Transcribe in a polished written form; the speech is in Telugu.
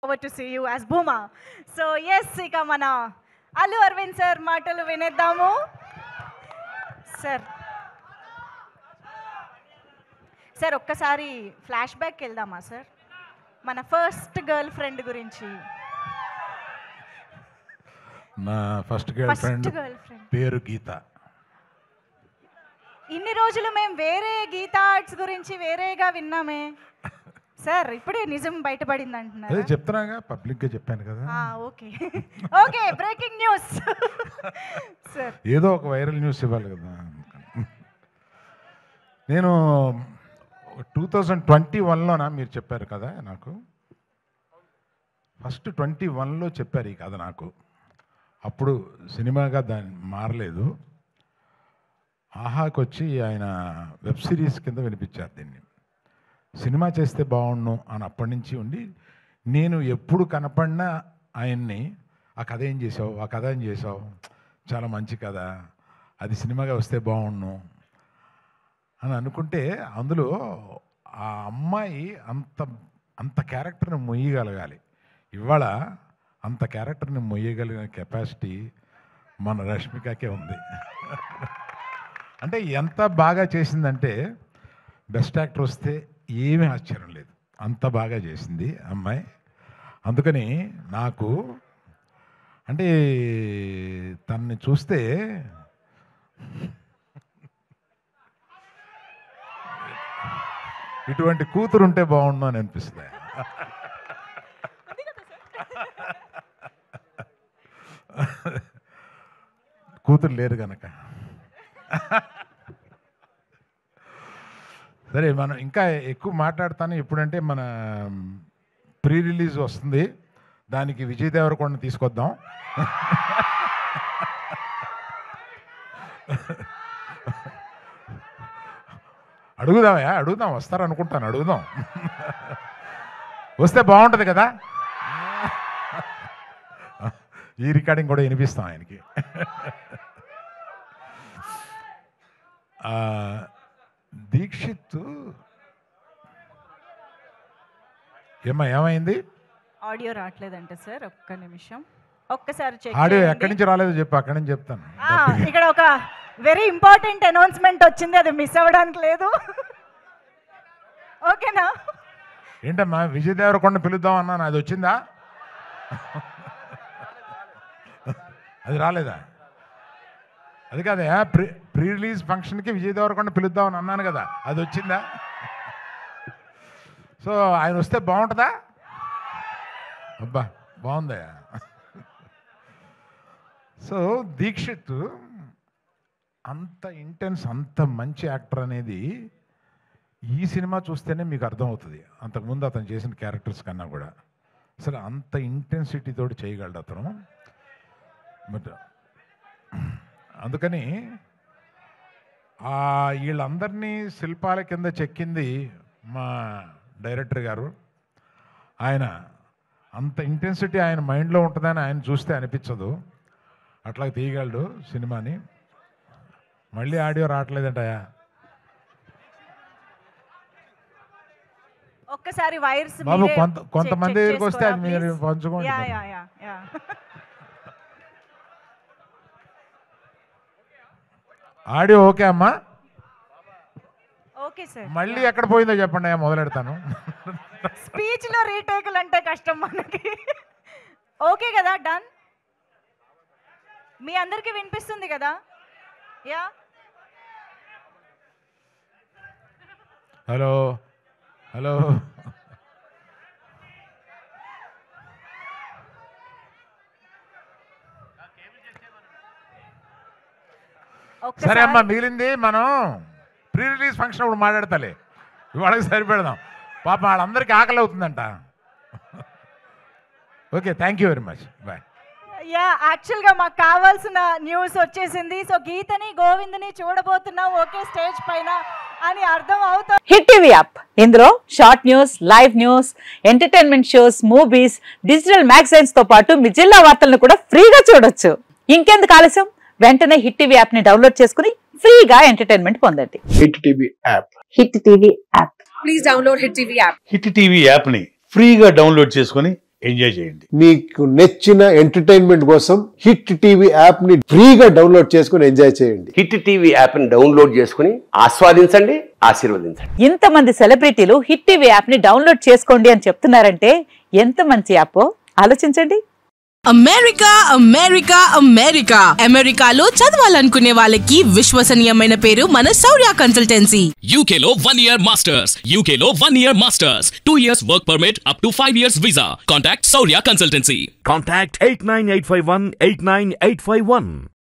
Over to see you as Bhuma. So yes, ఇక మన అల్లు అరవింద్ సార్ మాటలు వినేద్దాము. సార్ ఒక్కసారి ఫ్లాష్ బ్యాక్ వెళ్దామా సార్, మన ఫస్ట్ గర్ల్ ఫ్రెండ్ గురించి. నా ఫస్ట్ గర్ల్ ఫ్రెండ్ పేరు గీత. ఇన్ని రోజులు మేము వేరే గీత ఆర్ట్స్ గురించి వేరేగా విన్నామే సార్, ఇప్పుడే నిజం బయటపడింది అంటున్నారు. అదే చెప్తున్నాగా, పబ్లిక్గా చెప్పాను కదా. Okay okay, breaking news sir. ఏదో ఒక వైరల్ న్యూస్ ఇవ్వాలి కదా. నేను 2021లోనా మీరు చెప్పారు కదా నాకు, ఫస్ట్ 21లో చెప్పారు ఈ కథ నాకు. అప్పుడు సినిమాగా దాన్ని మారలేదు. ఆహాకి వచ్చి ఆయన వెబ్ సిరీస్ కింద వినిపించారు దీన్ని. సినిమా చేస్తే బాగుండు అని అప్పటి నుంచి ఉండి, నేను ఎప్పుడు కనపడినా ఆయన్ని ఆ కథ ఏం చేసావు, ఆ కథ ఏం చేసావు, చాలా మంచి కథ, అది సినిమాగా వస్తే బాగుండు అని అనుకుంటే, అందులో ఆ అమ్మాయి అంత క్యారెక్టర్ని మొయ్యగలగాలి. ఇవాళ అంత క్యారెక్టర్ని మొయ్యగలిగిన కెపాసిటీ మన రష్మికకే ఉంది. అంటే ఎంత బాగా చేసిందంటే, బెస్ట్ యాక్టర్ వస్తే ఏమీ ఆశ్చర్యం లేదు, అంత బాగా చేసింది అమ్మాయి. అందుకని నాకు అంటే తనని చూస్తే ఇటువంటి కూతురు ఉంటే బాగుండు అని అనిపిస్తుంది. కూతురు లేరు కనుక. సరే, మనం ఇంకా ఎక్కువ మాట్లాడతాను. ఎప్పుడంటే మన ప్రీ రిలీజ్ వస్తుంది, దానికి విజయ్ దేవరకొండ తీసుకొద్దాం. అడుగుదాం, వస్తారు అనుకుంటాను, అడుగుదాం. వస్తే బాగుంటుంది కదా. ఈ రికార్డింగ్ కూడా వినిపిస్తాం ఆయనకి. దీక్షిత్ ఏమైంది? ఆడియో రావట్లేదంటే సార్, ఒక్క నిమిషం, ఒక్కసారి చెక్. ఆడియో ఎక్కడి నుంచి రాలేదో చెప్పు, అక్కడి నుంచి చెప్తాను. ఇక్కడ ఒక వెరీ ఇంపార్టెంట్ అనౌన్స్మెంట్ వచ్చింది, అది మిస్ అవ్వడానికి లేదు. ఓకేనా? ఏంటమ్మా, విజయ్ దేవరకొండ పిలుద్దాం అన్నాను, అది వచ్చిందా? అది రాలేదా? అది కాదే, ప్రీ రిలీజ్ ఫంక్షన్కి విజయ్ దేవరకొండ పిలుద్దామని అన్నాను కదా, అది వచ్చిందా? సో ఆయన వస్తే బాగుంటుందా? అబ్బా బాగుందా. సో దీక్షిత్ అంత ఇంటెన్స్, అంత మంచి యాక్టర్ అనేది ఈ సినిమా చూస్తేనే మీకు అర్థమవుతుంది. అంతకుముందు అతను చేసిన క్యారెక్టర్స్ కన్నా కూడా అసలు అంత ఇంటెన్సిటీ తోటి చేయగలడు అతను. బట్ అందుకని వీళ్ళందరినీ శిల్పాల కింద చెక్కింది మా డైరెక్టర్ గారు. ఆయన అంత ఇంటెన్సిటీ ఆయన మైండ్లో ఉంటుందని ఆయన చూస్తే అనిపించదు, అట్లా తీయగలడు సినిమాని. మళ్ళీ ఆడియో రావట్లేదంటయా, ఒక్కసారి వైర్స్ బాబు కొంతమంది దగ్గరికి వస్తే అది మీరు పంచుకోండి. ఆడియో ఓకే అమ్మా? Okay sir. మళ్ళీ ఎక్కడ పోయిందో చెప్పండి, మొదలెడతాను. స్పీచ్ లో రీటేకులు అంటే కష్టం మనకి. ఓకే కదా, డన్. మీ అందరికీ వినిపిస్తుంది కదా? Yeah, hello hello. సరే అమ్మా, మిగిలింది మనం ప్రీ రిలీజ్ ఫంక్షన్ అప్పుడు మాట్లాడతాలే, వాళ్ళకి సరిపెడదాం. పాపం వాళ్ళందరికీ ఆకలి అవుతుందంట. Okay, thank you very much, bye. Yeah, యాక్చువల్గా మాకు కావాల్సిన న్యూస్ వచ్చేసింది. సో గీతని గోవిందని చూడబోతున్నాం ఒకే స్టేజ్ పైన అని అర్థం అవుతుంది. హిట్ టీవీ యాప్, ఇందులో short news, live news, entertainment shows, movies, digital magazines తో పాటు మీ జిల్లా వార్తలను కూడా ఫ్రీగా చూడొచ్చు. ఇంకెందుకు ఆలస్యం, వెంటనే హిట్ టీవీ యాప్ ని డౌన్లోడ్ చేసుకుని ఫ్రీగా ఎంటర్టైన్మెంట్ పొందండి. Hit TV app. Hit TV app. Please download hit TV app. Hit TV app ని ఫ్రీగా డౌన్లోడ్ చేసుకుని ఎంజాయ్ చేయండి. మీకు నచ్చిన ఎంటర్టైన్మెంట్ కోసం హిట్ టీవీ యాప్ ని ఫ్రీగా డౌన్లోడ్ చేసుకుని ఎంజాయ్ చేయండి. హిట్ టీవీ యాప్ ని డౌన్లోడ్ చేసుకుని ఆస్వాదించండి, ఆశీర్వదించండి. ఇంతమంది సెలబ్రిటీలు హిట్ టీవీ యాప్ ని డౌన్లోడ్ చేసుకోండి అని చెప్తున్నారంటే ఎంత మంచి యాప్ ఆలోచించండి. అమెరికా అమెరికా అమెరికా అమెరికాలో చదవాలనుకునే వాళ్ళకి విశ్వసనీయమైన పేరు మన శౌర్య కన్సల్టెన్సీ. UK లో 1 year masters, UK లో 1 year masters, 2 years work permit up to 5 years visa. Contact Saurya Consultancy. Contact 89851 89851.